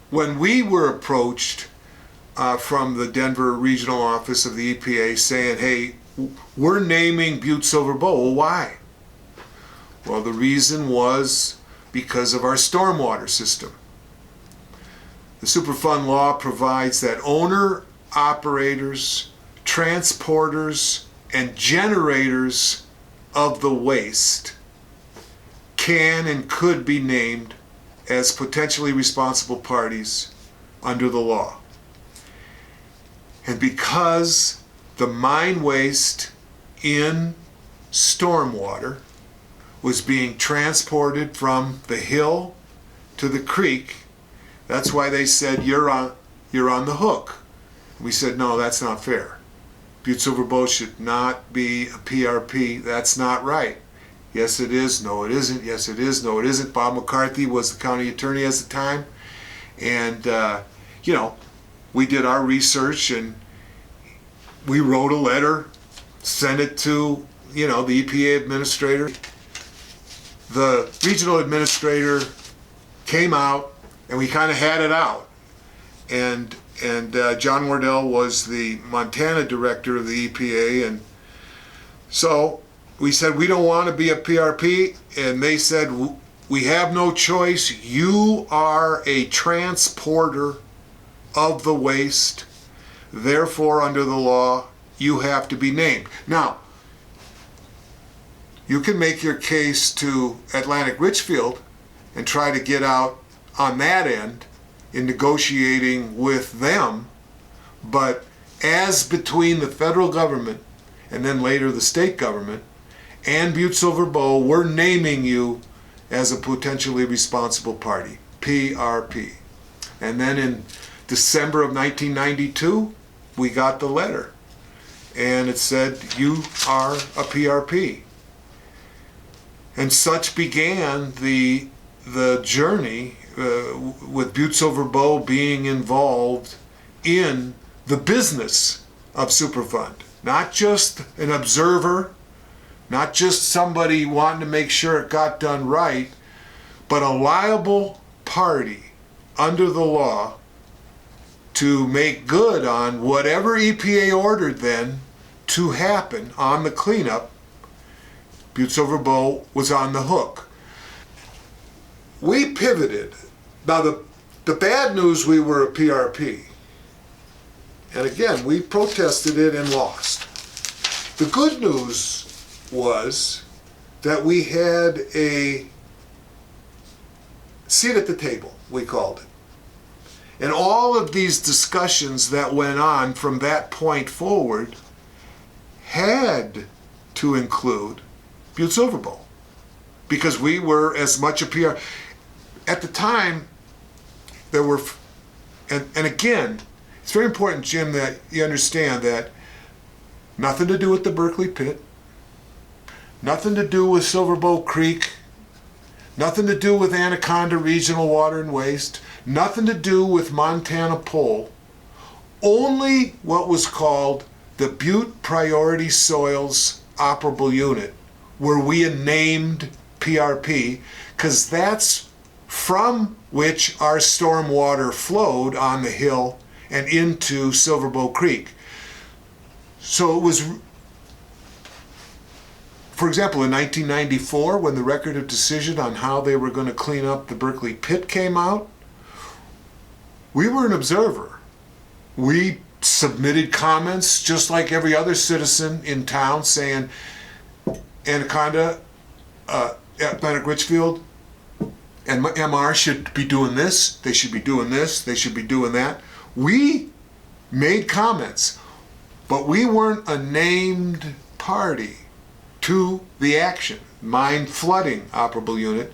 when we were approached from the Denver regional office of the EPA saying, hey, we're naming Butte-Silver Bow. Well, why? Well, the reason was because of our stormwater system. The Superfund law provides that owner, operators, transporters, and generators of the waste can and could be named as potentially responsible parties under the law. And because the mine waste in stormwater was being transported from the hill to the creek, that's why they said you're on the hook. We said, no, that's not fair. Butte-Silver Bow should not be a PRP. That's not right. Yes, it is. No, it isn't. Yes, it is. No, it isn't. Bob McCarthy was the county attorney at the time. And, we did our research and we wrote a letter, sent it to, the EPA administrator. The regional administrator came out and we kind of had it out. And John Wardell was the Montana director of the EPA. And so we said, we don't want to be a PRP. And they said, we have no choice. You are a transporter of the waste. Therefore, under the law, you have to be named. Now, you can make your case to Atlantic Richfield and try to get out on that end in negotiating with them, but as between the federal government and then later the state government and Butte-Silver Bow, we're naming you as a potentially responsible party, PRP. And then in December of 1992, we got the letter and it said, you are a PRP. And such began the journey with Butte-Silver Bow being involved in the business of Superfund. Not just an observer, not just somebody wanting to make sure it got done right, but a liable party under the law to make good on whatever EPA ordered then to happen on the cleanup. Butte-Silver Bow was on the hook. We pivoted. Now the bad news, we were a PRP. And again, we protested it and lost. The good news was that we had a seat at the table, we called it. And all of these discussions that went on from that point forward had to include Butte-Silver Bow, because we were as much a PR. At the time, there were, and again, it's very important, Jim, that you understand that nothing to do with the Berkeley Pit, nothing to do with Silver Bow Creek, nothing to do with Anaconda Regional Water and Waste, nothing to do with Montana Pole, only what was called the Butte Priority Soils Operable Unit, where we had named PRP, because that's from which our stormwater flowed on the hill and into Silver Bow Creek. So it was, for example, in 1994, when the record of decision on how they were going to clean up the Berkeley Pit came out, we were an observer. We submitted comments just like every other citizen in town saying, Anaconda, Atlantic Richfield, and MR should be doing this, they should be doing this, they should be doing that. We made comments, but we weren't a named party to the action. Mine flooding operable unit,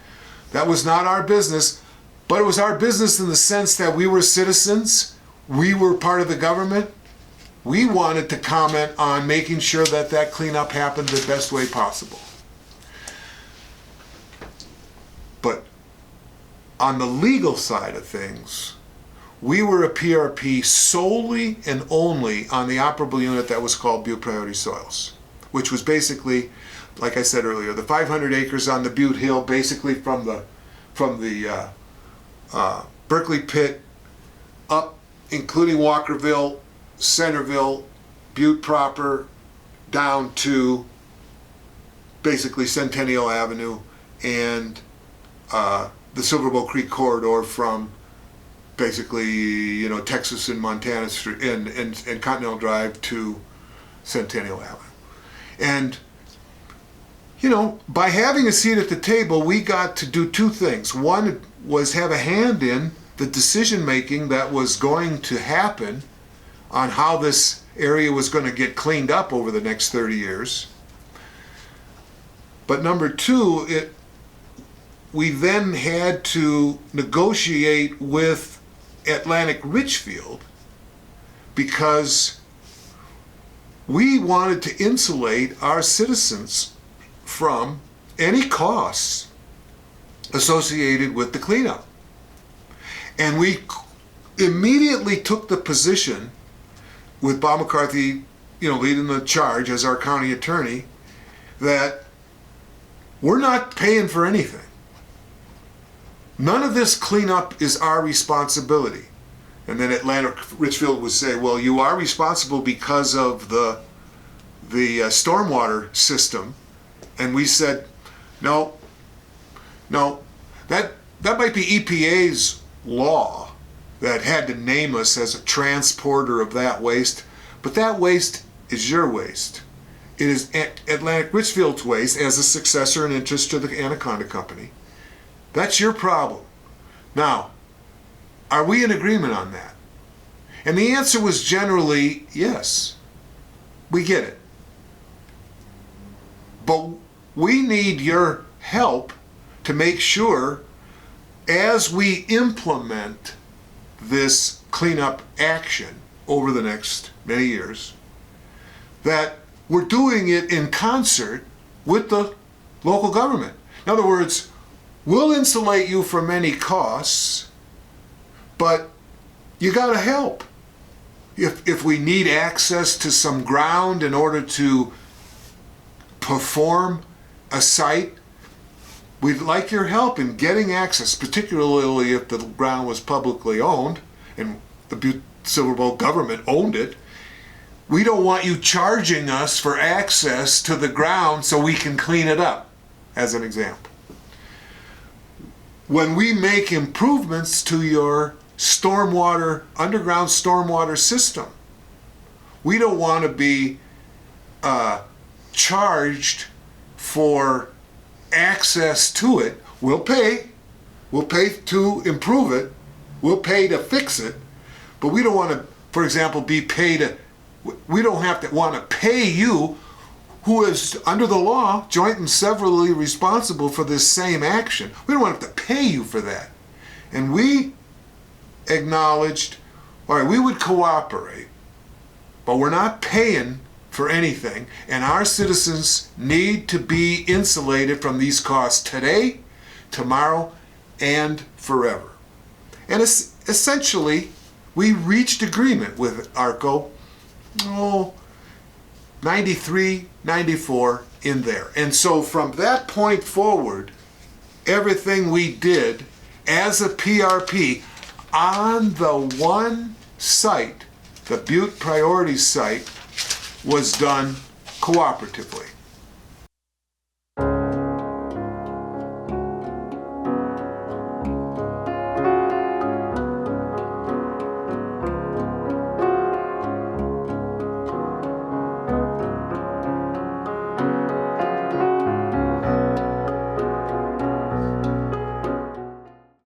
that was not our business, but it was our business in the sense that we were citizens, we were part of the government. We wanted to comment on making sure that that cleanup happened the best way possible. But on the legal side of things, we were a PRP solely and only on the operable unit that was called Butte Priority Soils, which was basically, like I said earlier, the 500 acres on the Butte Hill, basically from the Berkeley Pit, up, including Walkerville, Centerville, Butte proper, down to basically Centennial Avenue and the Silver Bow Creek corridor from basically, Texas and Montana Street and Continental Drive to Centennial Avenue. And, by having a seat at the table, we got to do two things. One was have a hand in the decision making that was going to happen on how this area was going to get cleaned up over the next 30 years. But number two, we then had to negotiate with Atlantic Richfield because we wanted to insulate our citizens from any costs associated with the cleanup. And we immediately took the position, with Bob McCarthy, leading the charge as our county attorney, that we're not paying for anything. None of this cleanup is our responsibility. And then Atlantic Richfield would say, well, you are responsible because of the stormwater system. And we said, no, that might be EPA's law that had to name us as a transporter of that waste, but that waste is your waste. It is Atlantic Richfield's waste as a successor in interest to the Anaconda Company. That's your problem. Now, are we in agreement on that? And the answer was generally yes. We get it. But we need your help to make sure, as we implement this cleanup action over the next many years, that we're doing it in concert with the local government. In other words, we'll insulate you from any costs, but you got to help. If we need access to some ground in order to perform a site, we'd like your help in getting access, particularly if the ground was publicly owned and the Butte-Silver Bow government owned it. We don't want you charging us for access to the ground so we can clean it up, as an example. When we make improvements to your underground stormwater system, we don't want to be charged for access to it. We'll pay to improve it, we'll pay to fix it, but we don't want to, for example, we don't have to want to pay you, who is under the law joint and severally responsible for this same action. We don't want to have to pay you for that. And we acknowledged, all right, we would cooperate, but we're not paying for anything, and our citizens need to be insulated from these costs today, tomorrow, and forever. And essentially, we reached agreement with ARCO, 93, 94, in there. And so from that point forward, everything we did as a PRP on the one site, the Butte Priority site, was done cooperatively.